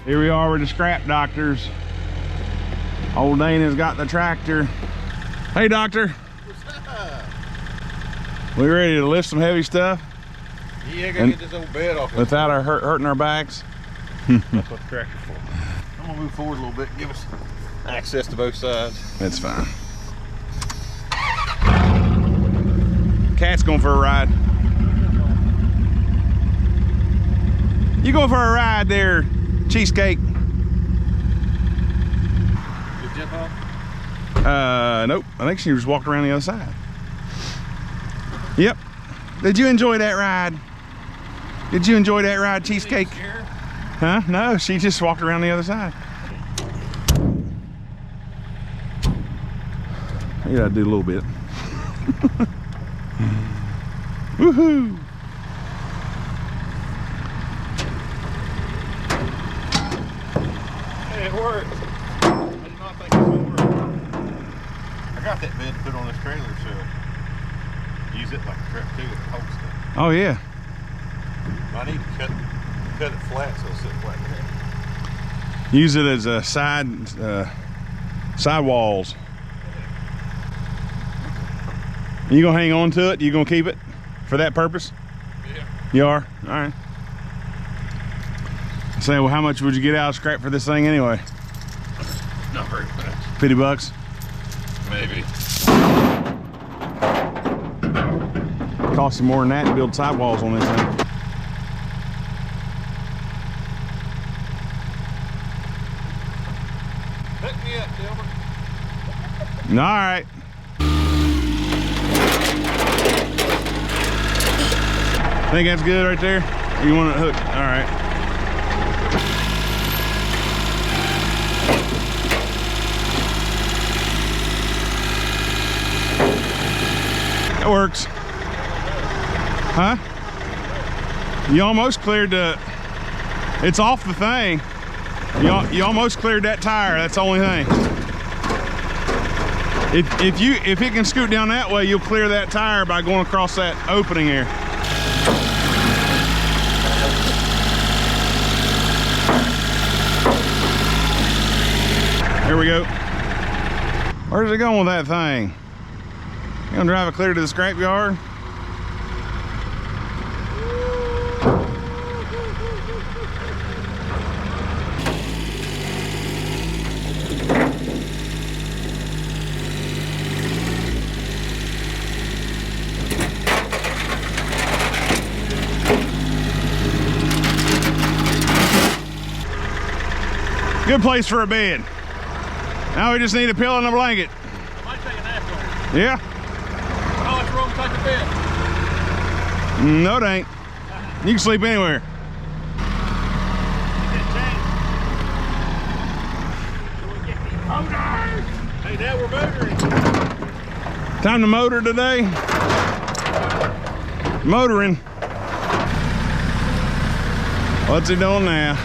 Here we are with the scrap doctors. Old Dana's got the tractor. Hey, doctor. What's up? We ready to lift some heavy stuff? Yeah, I gotta get this old bed off. Without our hurting our backs? That's what the tractor's for. I'm gonna move forward a little bit and give us access to both sides. That's fine. Cat's going for a ride. You going for a ride there, Cheesecake? Did you jump off? Nope. I think she just walked around the other side. Yep. Did you enjoy that ride? Did you enjoy that ride, Cheesecake? Huh? No, she just walked around the other side. I gotta do a little bit. Woohoo! Hey, it worked. I did not think it would work. I got that bed to put on this trailer, so use it like a Tractorin to hold stuff. Oh yeah. I need to cut it flat so it'll sit flat there. Use it as a side walls. You gonna hang on to it? You gonna keep it for that purpose? Yeah. You are? All right. Say, well, how much would you get out of scrap for this thing anyway? Not very much. 50 bucks? Maybe. Cost you more than that to build sidewalls on this thing. Hook me up, Silver. All right. Think that's good right there? Or you want it hooked? All right. That works. Huh? You almost cleared the, it's off the thing. You almost cleared that tire, that's the only thing. If it can scoot down that way, you'll clear that tire by going across that opening here. Here we go. Where's it going with that thing? You gonna drive it clear to the scrap yard? Good place for a bed. Now we just need a pillow and a blanket. Might take a nap on it. Yeah? Oh, it's wrong type of bed. No, it ain't. You can sleep anywhere. Hey, now we're motoring. Time to motor today. Motoring. What's he doing now?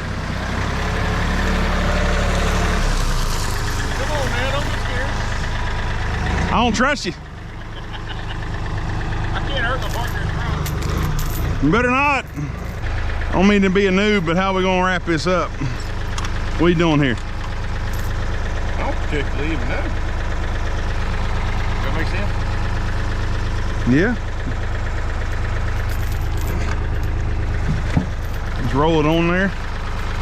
Come on, man, don't be scared. I don't trust you. I can't hurt my partner in front. You better not. I don't mean to be a noob, but how are we gonna wrap this up? What are you doing here? I don't particularly even know. That make sense? Yeah. Just roll it on there.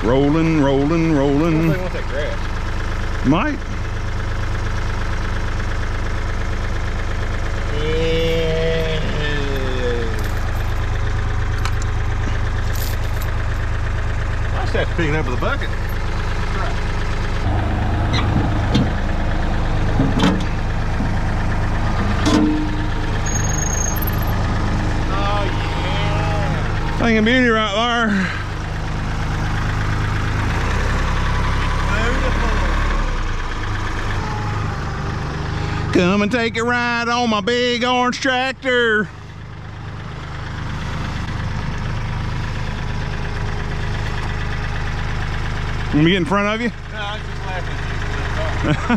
Rolling, rolling, I rolling. don't think I want that grass. Might. I just have to pick it up with a bucket. Oh yeah. Thing of beauty right there. Come and take a ride on my big orange tractor. Let me get in front of you. No, I was just laughing at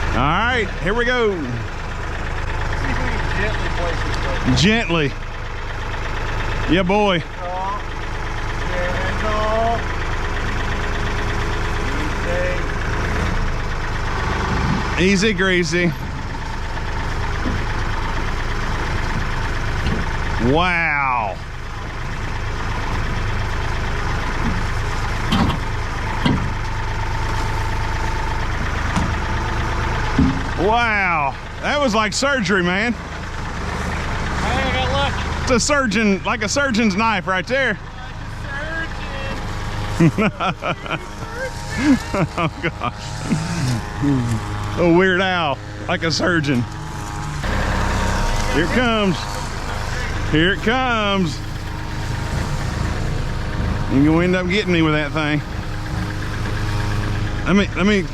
you. All right, here we go. See if we can gently place this thing. Gently. Yeah, boy. Oh. Easy greasy. Wow. Wow. That was like surgery, man. I got lucky. It's a surgeon, like a surgeon's knife right there. Oh gosh. A Weird Al, like a surgeon. Here it comes. Here it comes. You're gonna end up getting me with that thing. Let me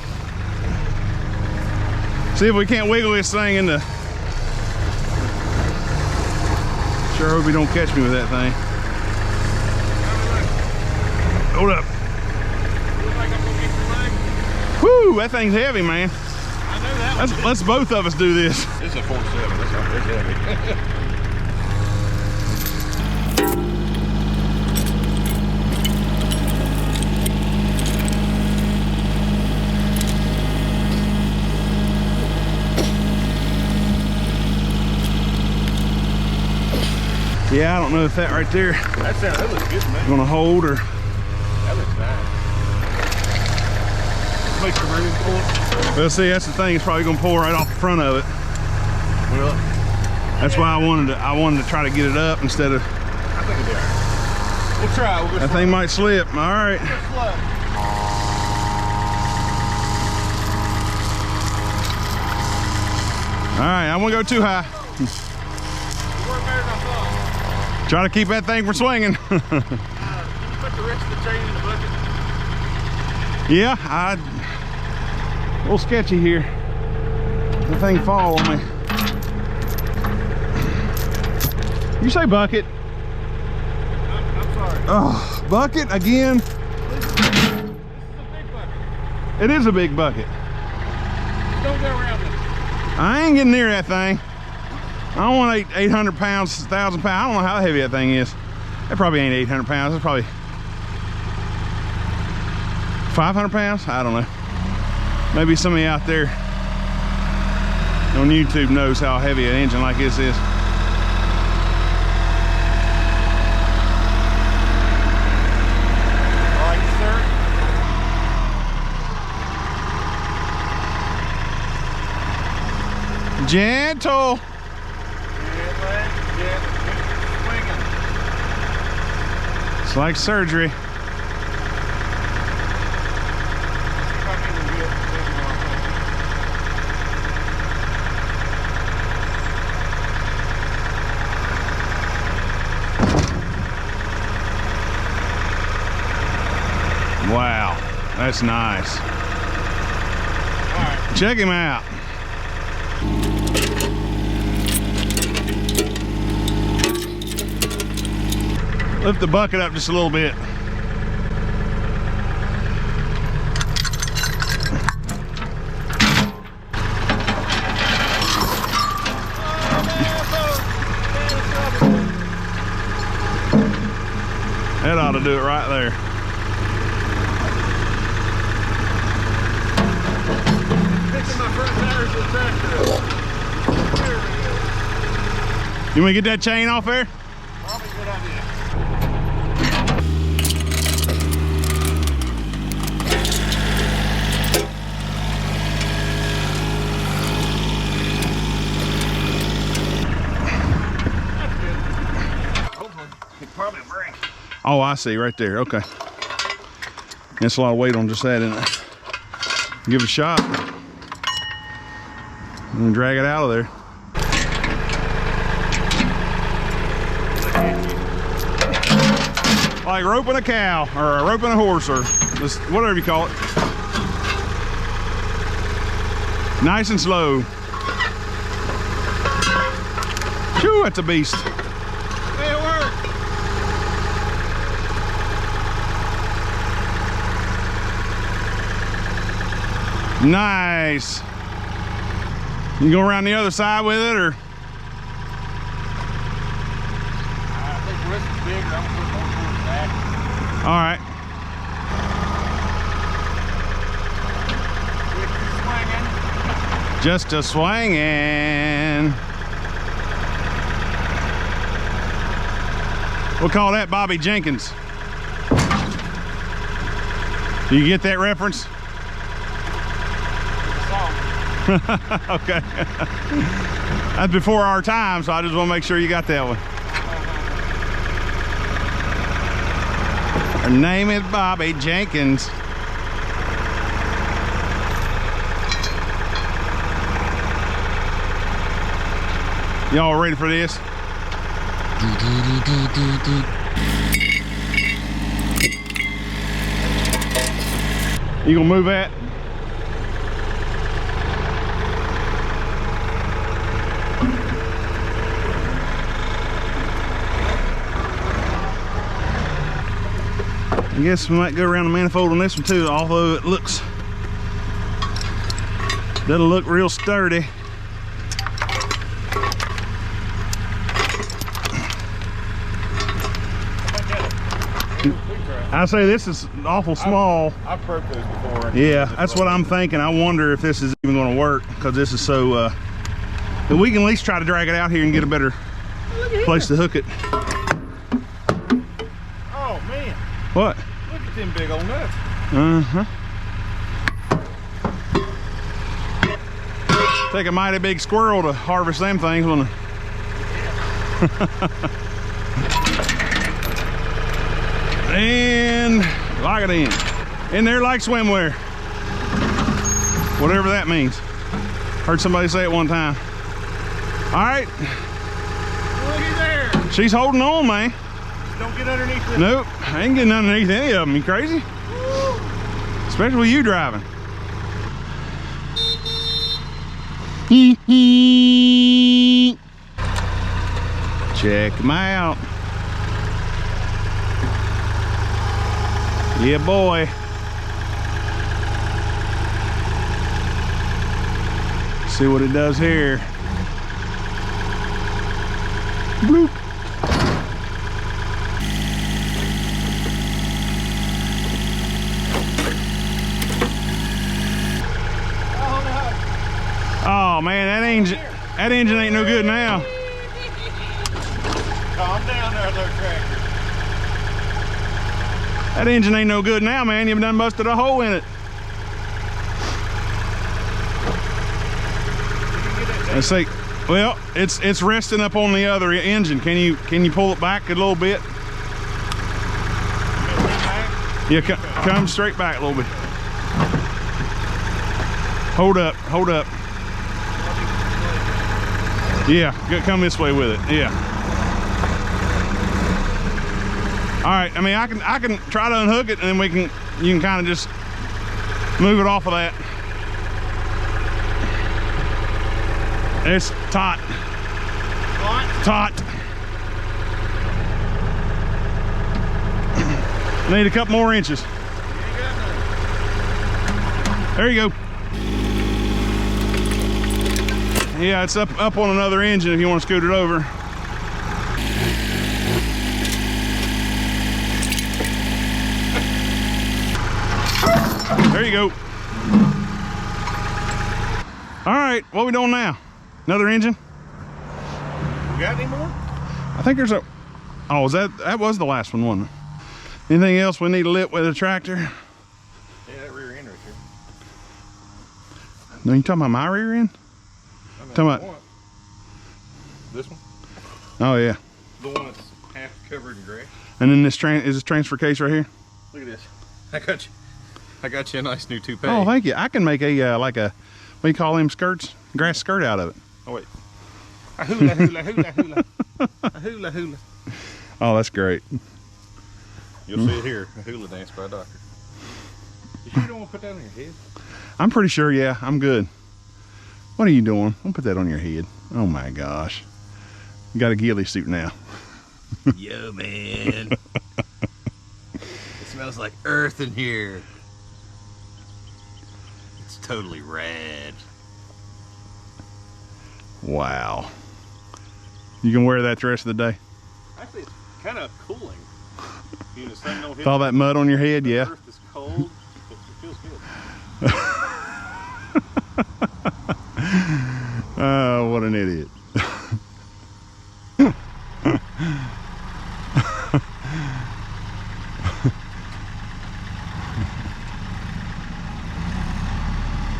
see if we can't wiggle this thing into. Sure hope he don't catch me with that thing. Hold up. Woo, that thing's heavy, man. I know that. Let's both of us do this. This is a 4.7. That's not very heavy. Yeah, I don't know if that right there That looks good to me. gonna hold or. That looks nice. Make some room for it. Well, see, that's the thing. It's probably gonna pull right off the front of it. Well, That's why I wanted to try to get it up instead of. I think it'll be all right. We'll try. We'll go That slow. thing might slip. All right. Go slow. All right. I won't go too high. You work better than I thought. Try to keep that thing from swinging. Can you put the rest of the chain in the bucket? Yeah, a little sketchy here. The thing fall on me. You say bucket? I'm sorry. Oh, bucket again? This is a big bucket. It is a big bucket. Just don't go around it. I ain't getting near that thing. I don't want 800 pounds, 1,000 pounds. I don't know how heavy that thing is. It probably ain't 800 pounds. It's probably 500 pounds. I don't know. Maybe somebody out there on YouTube knows how heavy an engine like this is. All right, sir. Gentle. Swinging. It's like surgery. Wow, that's nice. All right. Check him out. Lift the bucket up just a little bit. That ought to do it right there. Fixing my front tires with the tractor. There we go. You want to get that chain off there? Probably a good idea. That's good. Hopefully, it probably break. Oh, I see, right there. Okay. That's a lot of weight on just that, isn't it? Give it a shot. And drag it out of there. Like roping a cow, or roping a horse, or just whatever you call it. Nice and slow. Phew, that's a beast. Hey, it worked. Nice. You go around the other side with it, or? I think the rest is bigger. I'm gonna put more towards that. All right. Swinging. Just a swinging. We'll call that Bobby Jenkins. Do you get that reference? Okay. That's before our time, so I just want to make sure you got that one. Her name is Bobby Jenkins. Y'all ready for this? You gonna move that? I guess we might go around the manifold on this one too, although it looks, that'll look real sturdy. I say this is awful small. I've broke those before. Yeah, that's what I'm thinking. I wonder if this is even going to work, because this is so, but we can at least try to drag it out here and get a better place to hook it. Oh man. What? Look at them big old nuts. Uh-huh. Take a mighty big squirrel to harvest them things, wouldn't it? And lock it in there like swimwear, whatever that means. Heard somebody say it one time. All right, Looky there. she's holding on, man. Don't get underneath this. Nope, I ain't getting underneath any of them. You crazy? Woo. Especially with you driving. Check them out. Yeah, boy. See what it does here. Bloop. Oh man, that engine ain't no good now. Calm down there, little tractor. That engine ain't no good now, man. You've done busted a hole in it. Let's see. Well, it's resting up on the other engine. Can you pull it back a little bit? Yeah, come straight back a little bit. Hold up, hold up. Yeah, come this way with it. Yeah. All right. I mean, I can try to unhook it, and then you can kind of just move it off of that. It's taut. Taut. Need a couple more inches. There you go. Yeah, it's up on another engine if you want to scoot it over. There you go. All right, what are we doing now? Another engine? You got any more? I think there's a, oh, that was the last one, wasn't it? Anything else we need to lit with a tractor? Yeah, that rear end right there. No, you talking about my rear end? Talking about this one? Oh yeah. The one that's half covered in gray. And then this transfer case right here. Look at this. I got you a nice new toupee. Oh, thank you. I can make a like a, what do you call them skirts? Grass skirt out of it. Oh wait. A hula hula hula hula. A hula hula. Oh, that's great. You'll see it here. A hula dance by a doctor. You sure don't want to put that on your head? I'm pretty sure, yeah, I'm good. What are you doing? Don't put that on your head. Oh my gosh. You got a Gilly suit now. Yo, man. It smells like earth in here. It's totally rad. Wow. You can wear that the rest of the day? Actually, it's kind of cooling. You know, the sun don't hit With all that mud on your head, the yeah. earth is cold, but it feels good. Oh, what an idiot.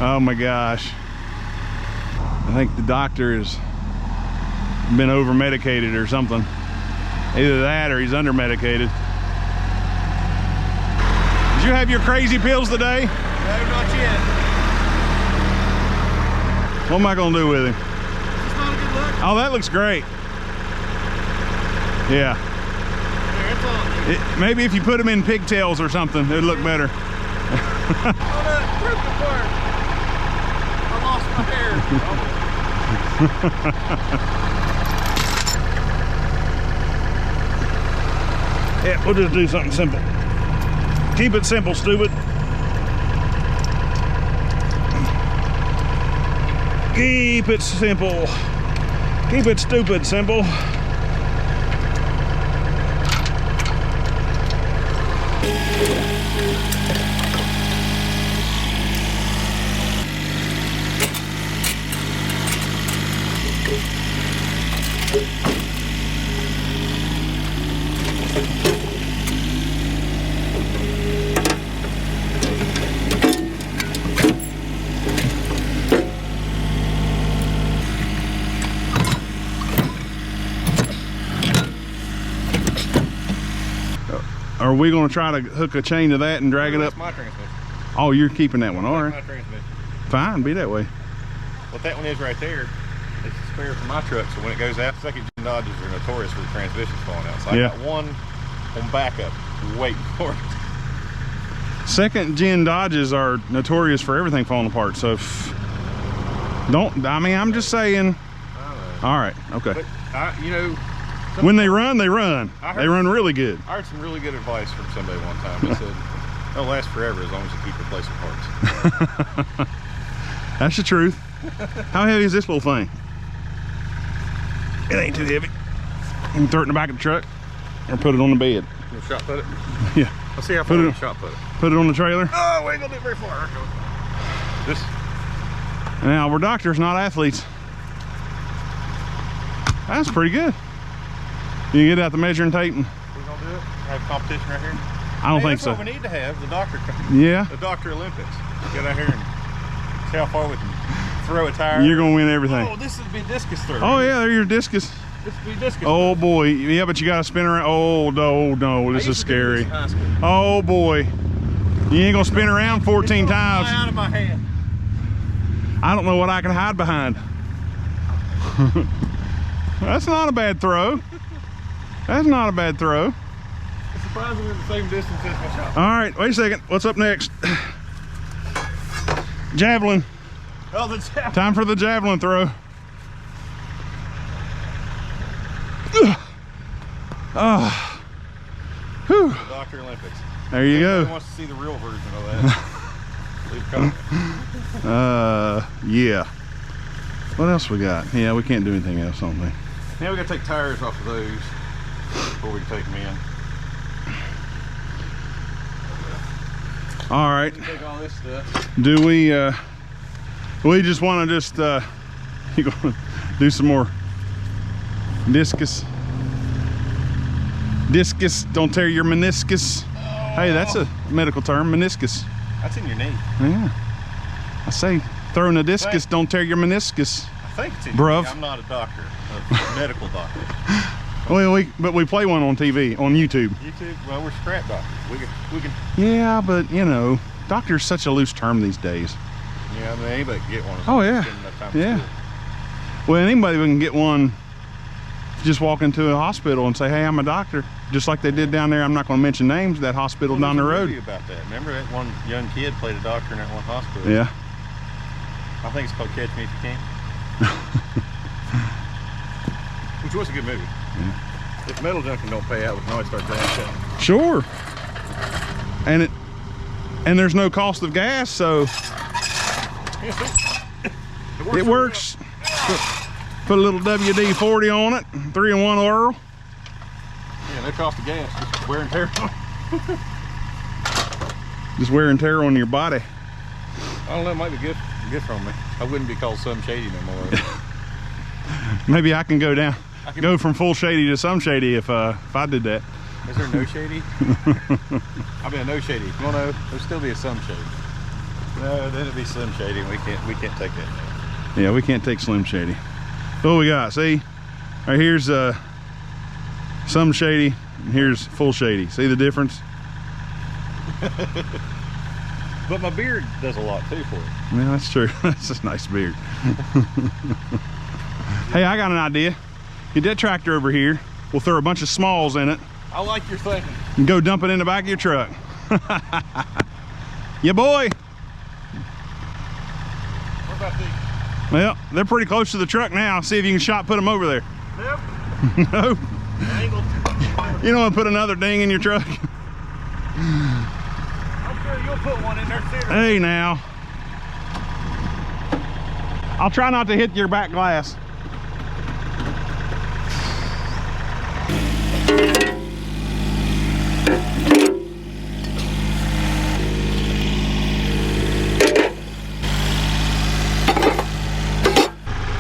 Oh my gosh. I think the doctor has been over medicated or something. Either that or he's under medicated. Did you have your crazy pills today? No, not yet. What am I gonna do with him? It's not a good look. Oh, that looks great. Yeah. There, it's on. Maybe if you put him in pigtails or something, it'd look better. Oh, no, it broke apart. I lost my hair. Yeah, we'll just do something simple. Keep it simple, stupid. Keep it simple. Keep it stupid simple. Are we going to try to hook a chain to that and drag it up? That's my transmission. Oh, you're keeping that one. All That's right. my transmission. Fine, be that way. What that one is right there, it's a spare for my truck, so when it goes out, second gen Dodges are notorious for the transmissions falling out. So I got one on backup waiting for it. Second gen Dodges are notorious for everything falling apart, so if, I'm just saying. All right, okay. But you know, when they run, they run. They run really good. I heard some really good advice from somebody one time. They said, they'll last forever as long as you keep replacing parts. That's the truth. How heavy is this little thing? It ain't too heavy. You can throw it in the back of the truck or put it on the bed. You'll shot put it? Yeah. Let's see how far you shot put it. Put it on the trailer. Oh, we ain't gonna do it very far. This. Now, we're doctors, not athletes. That's pretty good. You get out the measuring tape and... We're gonna do it? Have competition right here? I don't think that's so. What we need to have, the doctor. Yeah. The Doctor Olympics. Get out here and see how far we can throw a tire. You're gonna win everything. Oh, this would be discus throw. Oh yeah, there's your discus. This would be discus. Oh boy, yeah, but you gotta spin around. Oh no, this is scary. Oh boy, you ain't gonna spin around 14 times. Fly out of my hand. I don't know what I can hide behind. That's not a bad throw. That's not a bad throw. It's surprisingly the same distance as my shot. All right, wait a second. What's up next? Javelin. Oh, the javelin. Time for the javelin throw. Oh. Whew. Doctor Olympics. There you Everybody go. wants to see the real version of that. Leave a comment. Yeah. What else we got? Yeah, we can't do anything else, don't we? Now we gotta take tires off of those before we can take them in. All right. Take all this stuff. Do we just want to just you gonna do some more discus? Discus, don't tear your meniscus. Hey, that's a medical term, meniscus. That's in your knee. Yeah. I say throwing a discus, don't tear your meniscus. I think it's in Bruv. your knee. I'm not a doctor, a medical doctor. Well, but we play one on TV, on YouTube. YouTube? Well, we're scrap doctors. We can. Yeah, but you know, doctor's such a loose term these days. Yeah, I mean, anybody can get one. Oh yeah, yeah. Well, anybody can get one. Just walk into a hospital and say, "Hey, I'm a doctor," just like they did down there. I'm not going to mention names. That hospital down the road. About that. Remember that one young kid played a doctor in that one hospital? Yeah. I think it's called Catch Me If You Can. Which was a good movie. Yeah. If metal junking don't pay out, we can always start doing that. Sure. And there's no cost of gas, so Yeah, it works. Put a little WD-40 on it, 3-in-1 oil. Yeah, no cost of gas, just wear and tear. Just wear and tear on your body. I don't know, it might be good get from me. I wouldn't be called some shady no more. Maybe I can go down, go from full shady to some shady if I did that. Is there no shady? I mean, no shady. You know, there'll still be a some shady. No, then it'd be Slim Shady, and we can't take that. Yeah, we can't take Slim Shady. What we got? See, right here's some shady, and here's full shady. See the difference? But my beard does a lot too for it. Yeah, that's true. That's a nice beard. Hey, I got an idea. Get that tractor over here. We'll throw a bunch of smalls in it. I like your thinking. And go dump it in the back of your truck. Yeah, boy. What about these? Well, they're pretty close to the truck now. See if you can put them over there. Nope. Nope. Angled. You don't want to put another ding in your truck? I'm sure you'll put one in there too. Hey, now. I'll try not to hit your back glass.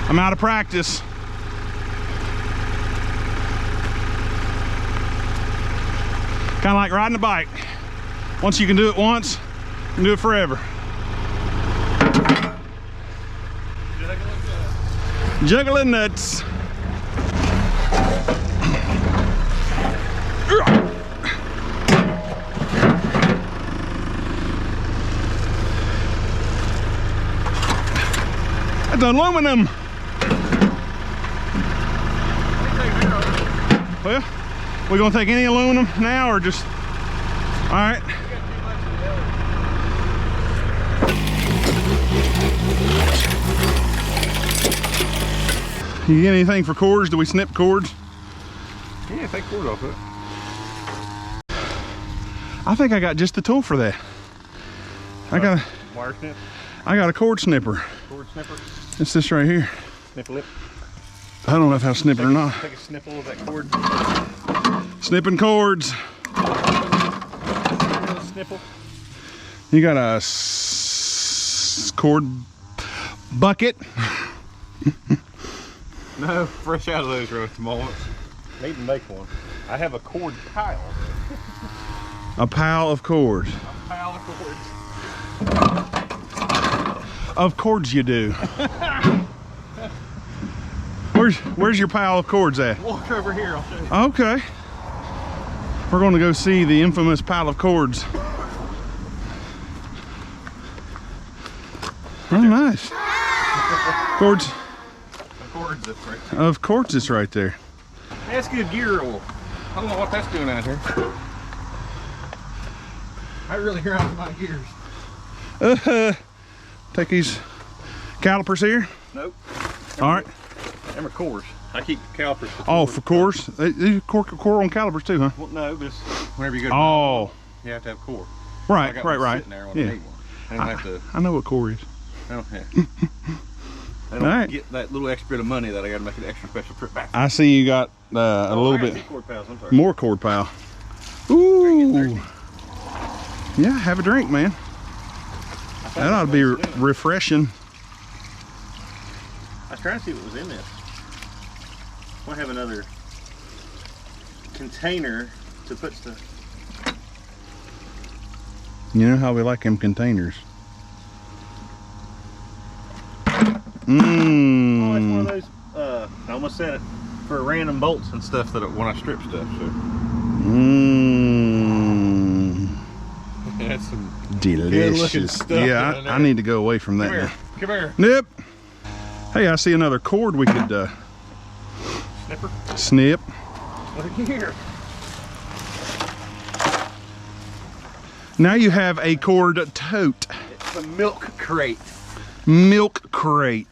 I'm out of practice. Kind of like riding a bike. Once you can do it once, you can do it forever. Juggling nuts. That's aluminum. Well, we gonna take any aluminum now or just, all right. You get anything for cords? Do we snip cords? Yeah, take cord off it. I think I got just the tool for that. I got wire snip. I got a cord snipper. Cord snipper. It's this right here. Snip lip. I don't know if I'll snip it or not. Take a snipple of that cord. Snipping cords. Snipple. You got a cord bucket. No, fresh out of those roast moments. Need to make one. I have a cord pile. A pile of cords. A pile of cords. Of cords you do. Where's your pile of cords at? Walk over here, I'll show you. Okay. We're going to go see the infamous pile of cords. Oh, nice. Cords. Of cords, it's right there. That's good gear oil. I don't know what that's doing out here. I really grind my gears. Take these calipers here. Nope. All right. Them are cores. I keep calipers. Oh, for cores? These core on calipers too, huh? Well, no, but whenever you go to oh, you have to have core. Right, so right. Sitting there when I need one. I don't have to. I know what core is. I don't have. I don't get that little extra bit of money that I got to make an extra special trip back. I see you got a little bit cord pals, more cord pile. Ooh. Yeah, have a drink, man. That ought to be refreshing. I was trying to see what was in this. I have another container to put stuff. You know how we like them containers. Mmm. Oh, it's one of those, I almost said it, for random bolts and stuff that when I strip stuff. So. Mmm. That's some delicious stuff. Yeah, I need to go away from that. Come here. Now. Come here. Nip. Hey, I see another cord we could Snipper. Snip. Look here. Now you have a cord tote. It's a milk crate. Milk crate.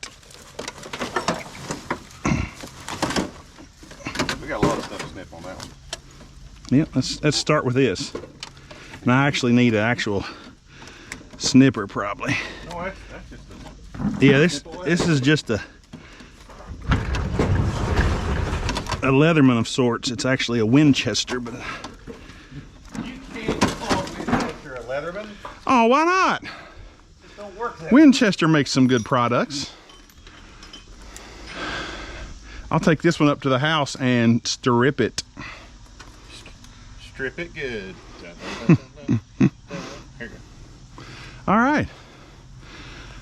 We got a lot of stuff to snip on that one. Yep, let's start with this. And I actually need an actual snipper probably. No, that's just a... Yeah, this is just a Leatherman of sorts. It's actually a Winchester, but... You can't call a Winchester a Leatherman. Oh, why not? Just don't don't work that Winchester makes some good products. I'll take this one up to the house and strip it. Strip it good. Here you go. All right.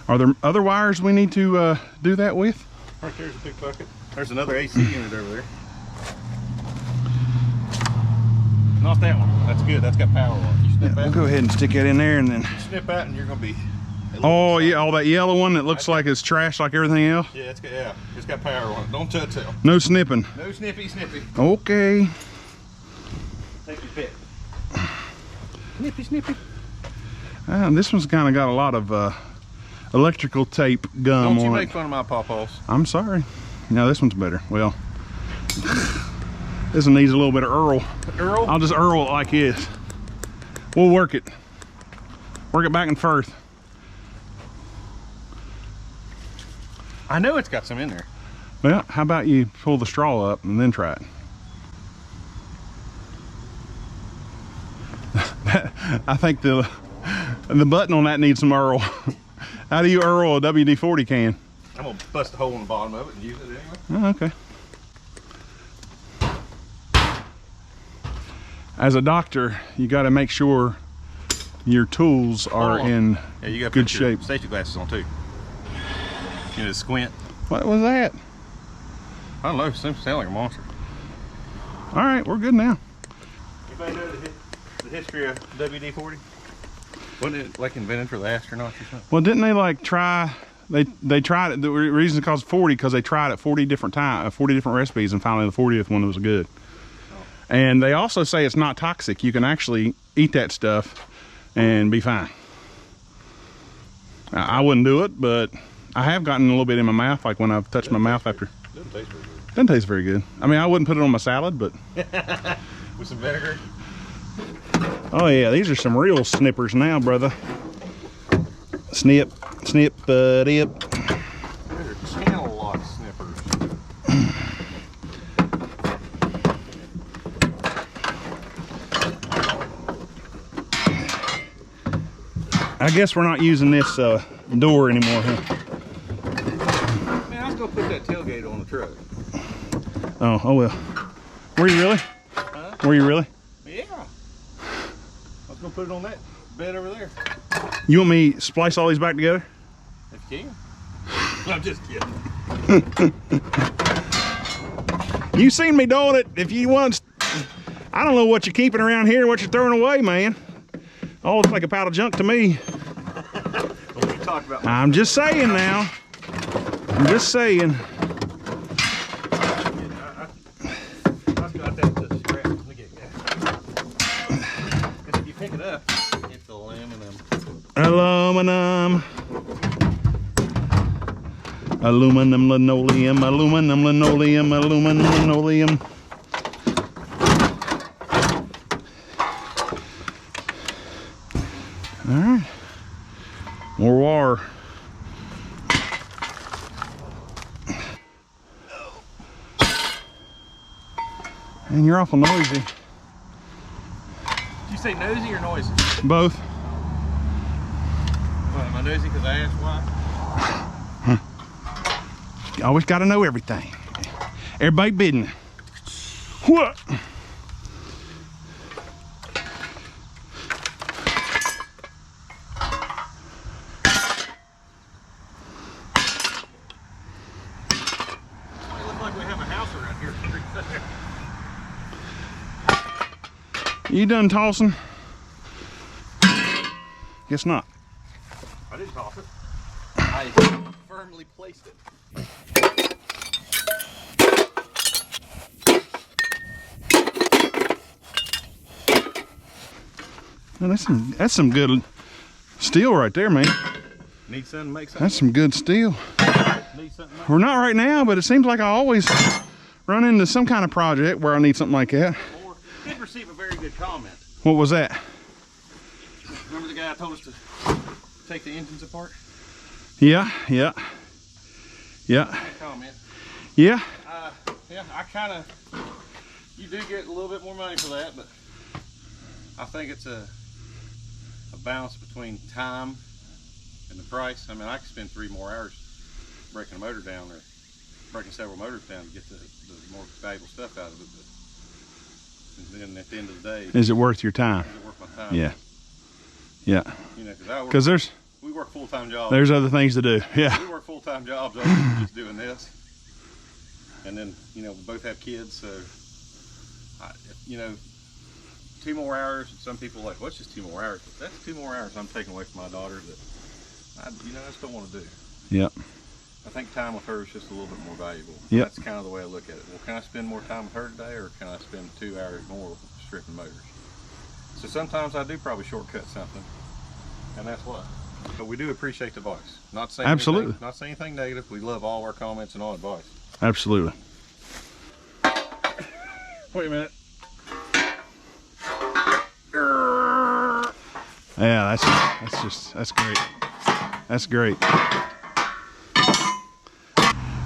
Are there other wires we need to do that with? Right there's a big bucket. There's another AC unit over there. Not that one. That's good. That's got power on it. You snip Yeah, that. we'll go ahead and stick that in there and then. You snip that and you're gonna be. Oh yeah, all that yellow one that looks like it's trash like everything else. Yeah, it's got power on it. Don't touch it. No snipping. No snippy. Okay. Take your pick. Snippy. This one's kind of got a lot of electrical tape gum on it. Don't you make fun of my pawpaws. I'm sorry. No, this one's better. Well, this one needs a little bit of Earl. Earl? I'll just Earl it like this. We'll work it. Work it back and forth. I know it's got some in there. Well, how about you pull the straw up and then try it? I think the button on that needs some Earl. How do you Earl a WD-40 can? I'm gonna bust a hole in the bottom of it and use it anyway. Oh, okay. As a doctor, you got to make sure your tools are in good shape. Safety glasses on too. You know, squint. What was that? I don't know. It seems to sound like a monster. All right, we're good now. Anybody know the history of WD-40? Wasn't it like invented for the astronauts or something? Well, didn't they like try? They tried it. The reason it's called 40 because they tried it 40 different times, 40 different recipes, and finally the 40th one was good. Oh. And they also say it's not toxic. You can actually eat that stuff and be fine. I wouldn't do it, but I have gotten a little bit in my mouth, like when I've touched my mouth after. Doesn't taste very good. Doesn't taste very good. I mean, I wouldn't put it on my salad, but. With some vinegar? Oh yeah, these are some real snippers now, brother. Snip, dip. These are channel lock snippers. I guess we're not using this door anymore, huh? Man, I was gonna put that tailgate on the truck. Oh well. Were you really? Huh? Were you really? Yeah. I was gonna put it on that bed over there. You want me to splice all these back together? If you can. I'm just kidding. You seen me doing it. If you want, I don't know what you're keeping around here and what you're throwing away, man. All looks like a pile of junk to me. What you talking about? I'm just saying now. I'm just saying. I've got that to scrap. Let me get that. If you pick it up, it's aluminum. Aluminum. Aluminum linoleum, aluminum linoleum, aluminum linoleum. All right, more wire. And you're awful noisy. Did you say nosy or noisy? Both. What, am I nosy because I asked why? You always got to know everything. Everybody bidding. What? It looks like we have a house around here. You done tossing? Guess not. I didn't toss it. I firmly placed it. Man, that's some good steel right there, man. Need something to make something. That's some good steel. Need something to make. We're not right now, but it seems like I always run into some kind of project where I need something like that. Or did receive a very good comment. What was that? Remember the guy told us to take the engines apart? Yeah. Good comment. Yeah. Yeah, I kind of, you do get a little bit more money for that, but I think it's a balance between time And the price, I mean, I could spend 3 more hours breaking a motor down or breaking several motors down to get the more valuable stuff out of it. But then at the end of the day, is it worth your time? Is it worth my time? Yeah. Yeah. You know, because we work full-time jobs. There's other things to do. Yeah. We work full-time jobs other than just doing this. And then, you know, we both have kids, so, you know, 2 more hours. Some people are like, well, it's just 2 more hours. But that's 2 more hours I'm taking away from my daughter that I just don't want to do. Yep. I think time with her is just a little bit more valuable. Yep. That's kind of the way I look at it. Well, can I spend more time with her today, or can I spend 2 hours more stripping motors? So sometimes I do probably shortcut something, and that's why. But we do appreciate the advice. Not saying absolutely anything, not saying anything negative. We love all our comments and all advice. Absolutely. Wait a minute. Yeah, that's great. That's great.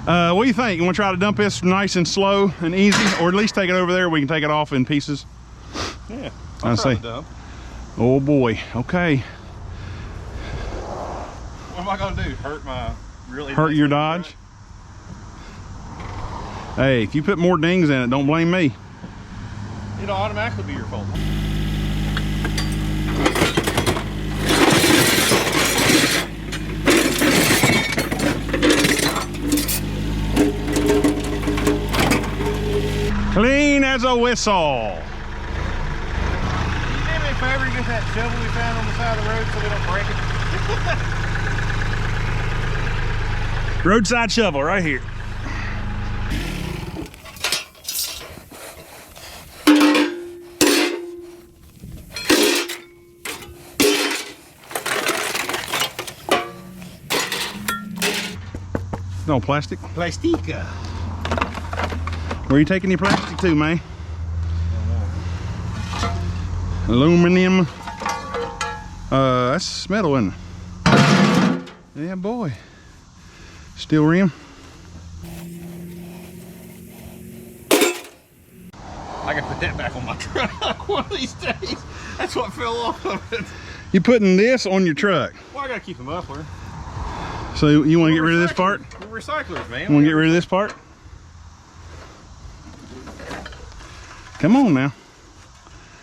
What do you think? You want to try to dump this nice and slow and easy, or at least take it over there? We can take it off in pieces. Yeah, I'll try see. to dump. Oh boy. Okay. What am I gonna do? Hurt your Dodge? Hey, if you put more dings in it, don't blame me. It'll automatically be your fault. Clean as a whistle. Can you do me a favor and get that shovel we found on the side of the road so we don't break it? Roadside shovel right here. No plastic. Plastica. Where are you taking your plastic to, man? Aluminum. That's metal, isn't it? Yeah, boy. Steel rim. I can put that back on my truck one of these days. That's what fell off of it. You putting this on your truck? Well, I gotta keep the muffler. So you want to get rid of this part? We're recyclers, man. You want to get rid of this part? Come on now.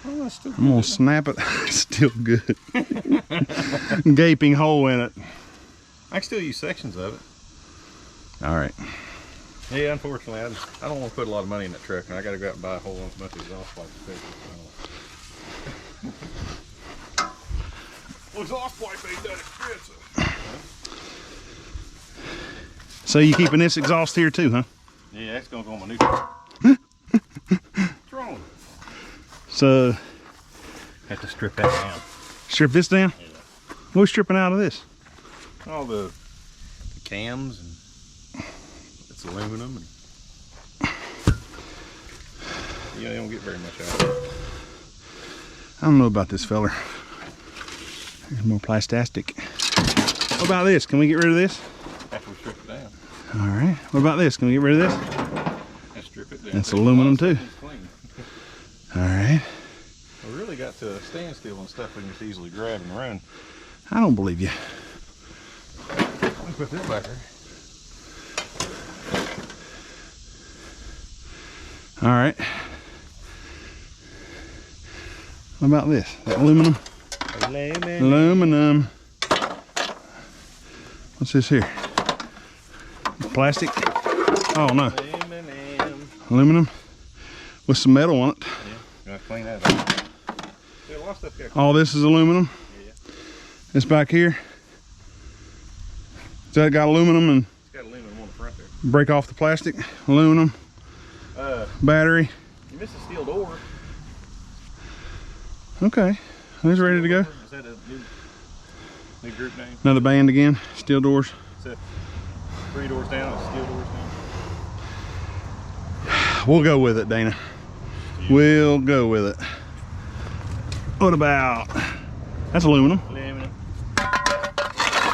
Oh, that's still good. I'm gonna snap it. Still good. Gaping hole in it. I can still use sections of it. All right. Yeah, unfortunately, I don't want to put a lot of money in that truck, and I got to go out and buy a whole bunch of exhaust pipes to fix it. Well, exhaust pipe ain't that expensive. So you keeping this exhaust here too, huh? Yeah, that's gonna go on my new truck. What's wrong? So Have to strip that down. strip this down? Yeah. What are we stripping out of this? All the cams, and it's aluminum, and yeah, they don't get very much out of it. I don't know about this feller. There's more plastic. What about this? Can we get rid of this? After we strip it down. All right. What about this? Can we get rid of this? And strip it down. That's aluminum too. Clean. All right. We really got to a standstill on stuff we can just easily grab and run. I don't believe you. Let me put this back there. All right. What about this? That aluminum? Aluminum. What's this here? Plastic? Oh no. Aluminum with some metal on it. Yeah, gotta clean that up. Yeah, a lot of stuff got All this is aluminum. Yeah. This back here. Has that got aluminum and It's got aluminum on the front there. break off the plastic? Aluminum. Battery. You missed a steel door. Okay. It's ready to go. Is that a new group name? Another band again. Steel doors. It's a 3 doors down, it's steel doors down. We'll go with it, Dana. We'll go with it. What about, that's aluminum. Aluminum.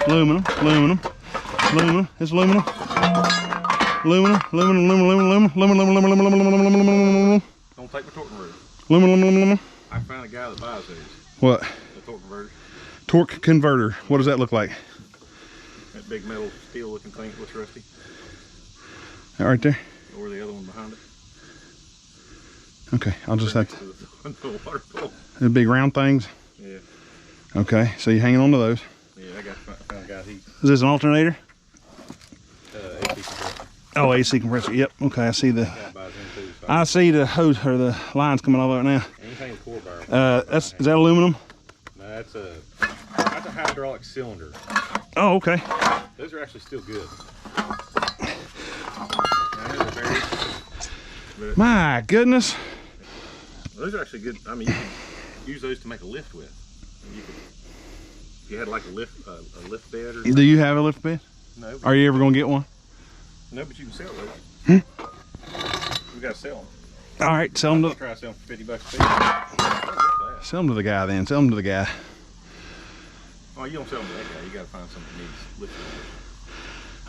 Aluminum, aluminum, aluminum, it's aluminum. Aluminum, aluminum, aluminum, aluminum, aluminum, aluminum, aluminum. Don't take my torque converter. Aluminum, aluminum. I found a guy that buys these. What? The torque converter. Torque converter. What does that look like? That big metal steel looking thing that looks rusty. That right there? Or the other one behind it. Okay, I'll just have to. The water pole. The big round things? Yeah. Okay, so you're hanging on to those. Yeah, I found a guy. Is this an alternator? AC compressor. Oh, AC compressor. Yep. Okay, I see the. I see the hose or the lines coming all over now. Anything with core barrel. Is that aluminum? No, that's a hydraulic cylinder. Oh, okay. Those are actually still good. My goodness. Those are actually good. I mean, you can use those to make a lift with. If you had like a lift bed or something. Do you have a lift bed? No. Are you ever gonna get one? No, but you can sell those. We gotta sell them. All right, sell them to. Try to sell them for $50 a piece. Sell them to the guy then. Sell them to the guy. Oh, you don't sell them to that guy. You gotta find something that needs lifting.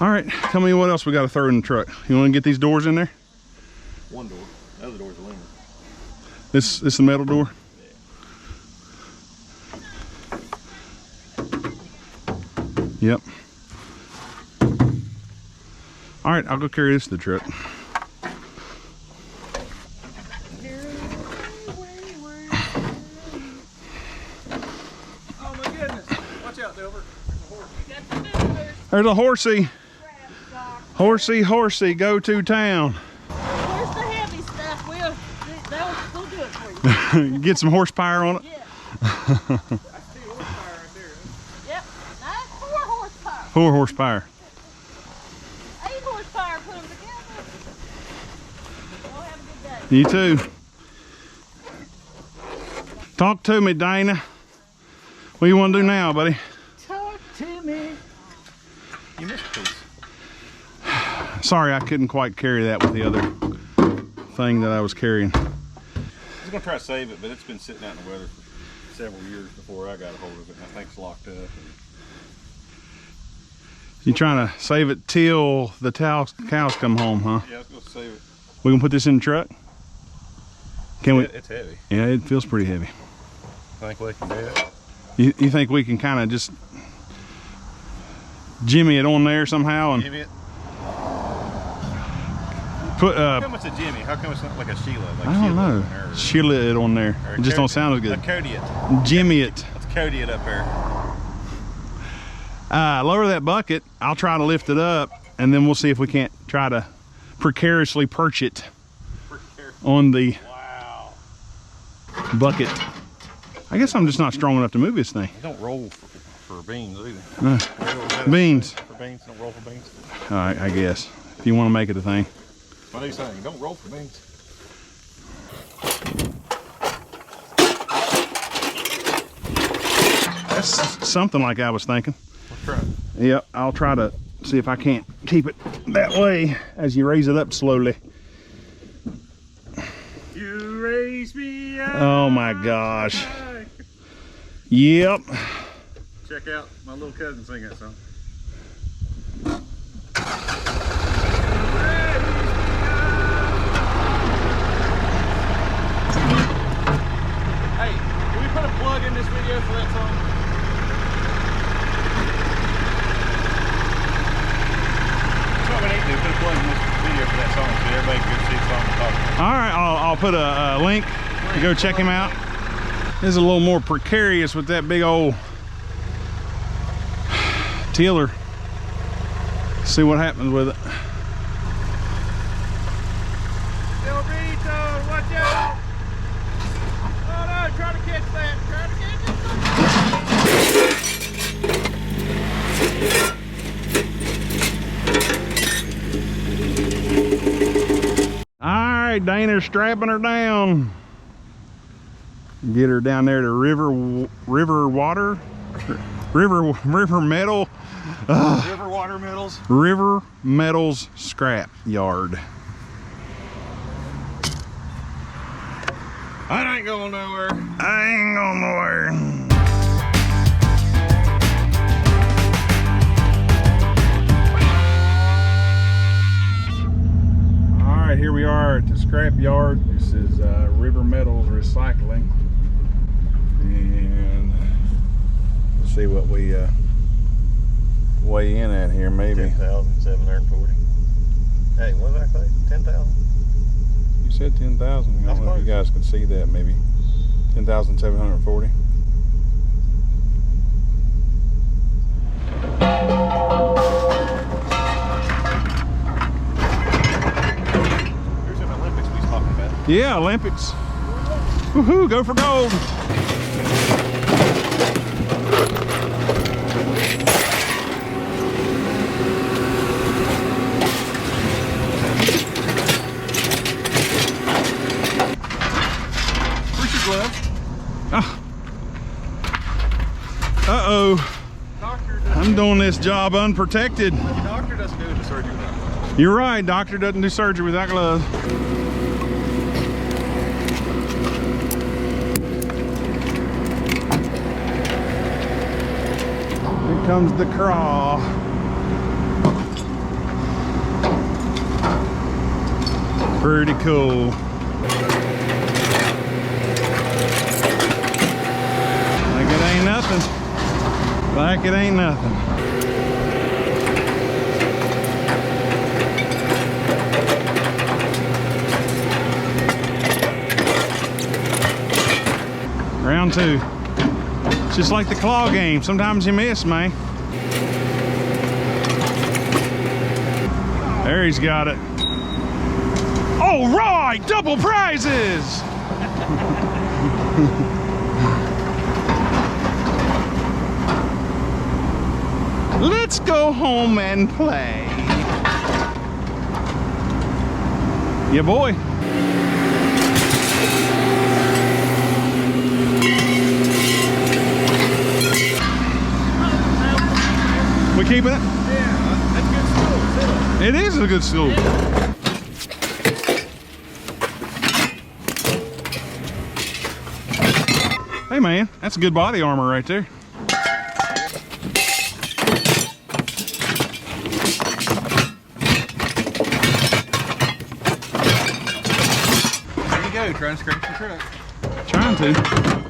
All right, tell me what else we got to throw in the truck. You want to get these doors in there? One door. The other door's aluminum. This the metal door? Yeah. Yep. All right, I'll go carry this to the truck. Oh my goodness. Watch out, Delbert. There's a horsey. Horsey, go to town. Where's the heavy stuff? We'll do it for you. Get some horsepower on it. Yeah. I see horsepower right there. Yep. That's 4 horsepower. 4 horsepower. 8 horsepower. Put them together. Y'all have a good day. You too. Talk to me, Dana. What do you want to do now, buddy? Talk to me. You missed a piece. Sorry, I couldn't quite carry that with the other thing that I was carrying. I was gonna try to save it, but it's been sitting out in the weather for several years before I got a hold of it, and I think it's locked up. You trying to save it till the cows come home, huh? Yeah, I was gonna save it. We gonna put this in the truck? Can we? It's heavy. Yeah, it feels pretty heavy. I think we can do it. You think we can kind of just jimmy it on there somehow and Jimmy it. put How come it's a Jimmy? How come it's not like a Sheila? Like I don't know. Sheila it on there. It just don't sound as good. Cody it. Jimmy it. Let's Cody it up there. Lower that bucket. I'll try to lift it up, and then we'll see if we can't try to precariously perch it on the bucket. I guess I'm just not strong enough to move this thing. Don't roll for beans either. Beans. For beans, don't roll for beans. All right, I guess. If you want to make it a thing. What are you saying? Don't roll for beans. That's something like I was thinking. Let's try it. Yep, I'll try to see if I can't keep it that way as you raise it up slowly. You raise me up. Oh my gosh. Yep. Check out my little cousin sing that song. Hey, can we put a plug in this video for that song? That's what we need to do, put a plug in this video for that song so everybody can go see the song we're talking about. All right, I'll put a link to go check him out. This is a little more precarious with that big old tiller. See what happens with it. Watch out! Oh no, try to catch that. Try to catch All right, Dana's strapping her down. Get her down there to river metal. River water metals. River Metals Scrap Yard. I ain't going nowhere. I ain't going nowhere. All right, here we are at the scrap yard. This is River Metals Recycling, and let's see what we weigh in at here, maybe. 10,740. Hey, what did I say? 10,000? You said 10,000. I don't know if you guys can see that, maybe. 10,740. Here's an Olympics we was talking about. Yeah, Olympics. Woohoo, go for gold. Where's your glove? Oh. Uh-oh. I'm doing this job unprotected. Doctor doesn't do the surgery without gloves. You're right, doctor doesn't do surgery without gloves. Here comes the crawl. Pretty cool. Like it ain't nothing. Like it ain't nothing. Round two. It's just like the claw game. Sometimes you miss, man. There he's got it. All right, double prizes. Let's go home and play. Yeah, boy. We keeping it? Yeah, that's good school, isn't it? It is a good school. Hey man, that's good body armor right there. There you go, trying to scrape the truck. Trying to.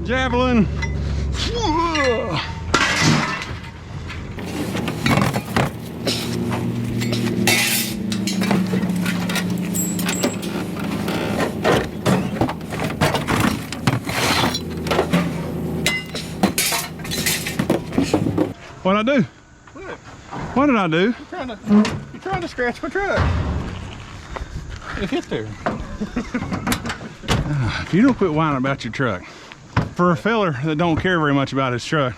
Javelin. What'd I do? Look, What did I do? you're trying to scratch my truck. It hit there. If you don't quit whining about your truck. For a feller that don't care very much about his truck,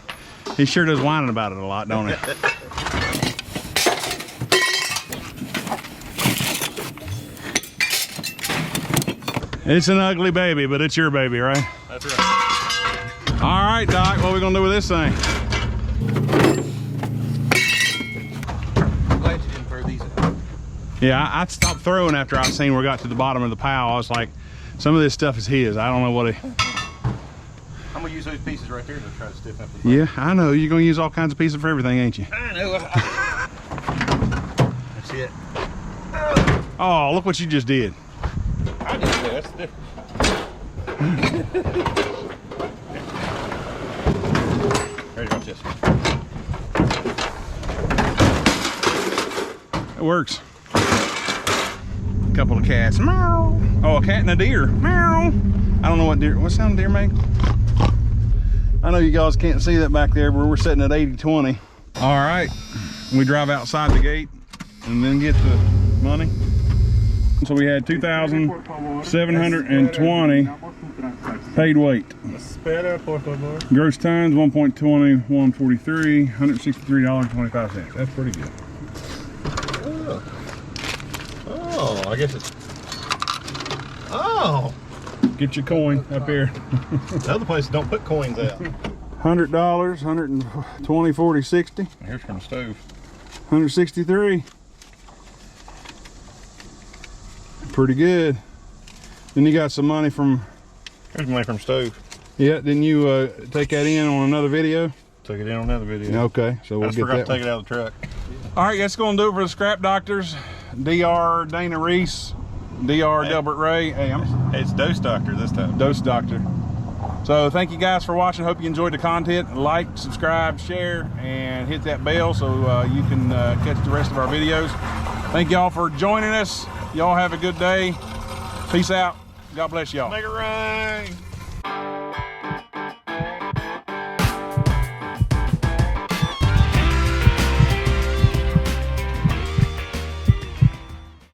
he sure does whining about it a lot, don't he? It's an ugly baby, but it's your baby, right? That's right. All right, Doc, what are we gonna do with this thing? I'm glad you didn't throw these out. Yeah, I stopped throwing after I seen we got to the bottom of the pile. I was like, some of this stuff is his. I don't know what he... I'm gonna use those pieces right there to try to stiffen up the Yeah, I know. You're gonna use all kinds of pieces for everything, ain't you? I know. That's it. Oh, look what you just did. I did that. That's different. Ready to watch this. It works. A couple of cats. Meow. Oh, a cat and a deer. Meow. I don't know what deer. What sound deer make? I know you guys can't see that back there, but we're sitting at 80-20. All right, we drive outside the gate and then get the money. So we had 2,720 paid weight. Gross tons 1.20, 143, $163.25. That's pretty good. Oh, I guess it's. Oh, Get your coin up here. the other places don't put coins out. $100, 120, 40, 60, Here's from the stove. 163. Pretty good. Then you got some money from There's money from stove. Yeah, didn't you take that in on another video? Took it in on another video. Okay, so I we'll just get forgot that to take it out of the truck. All right, that's going to do it for the Scrap Doctors. DR Dana Reese, DR Delbert Ray. Hey, It's Dose Doctor this time. Dose Doctor. So thank you guys for watching. Hope you enjoyed the content. Like, subscribe, share, and hit that bell so you can catch the rest of our videos. Thank y'all for joining us. Y'all have a good day. Peace out. God bless y'all. Make it rain.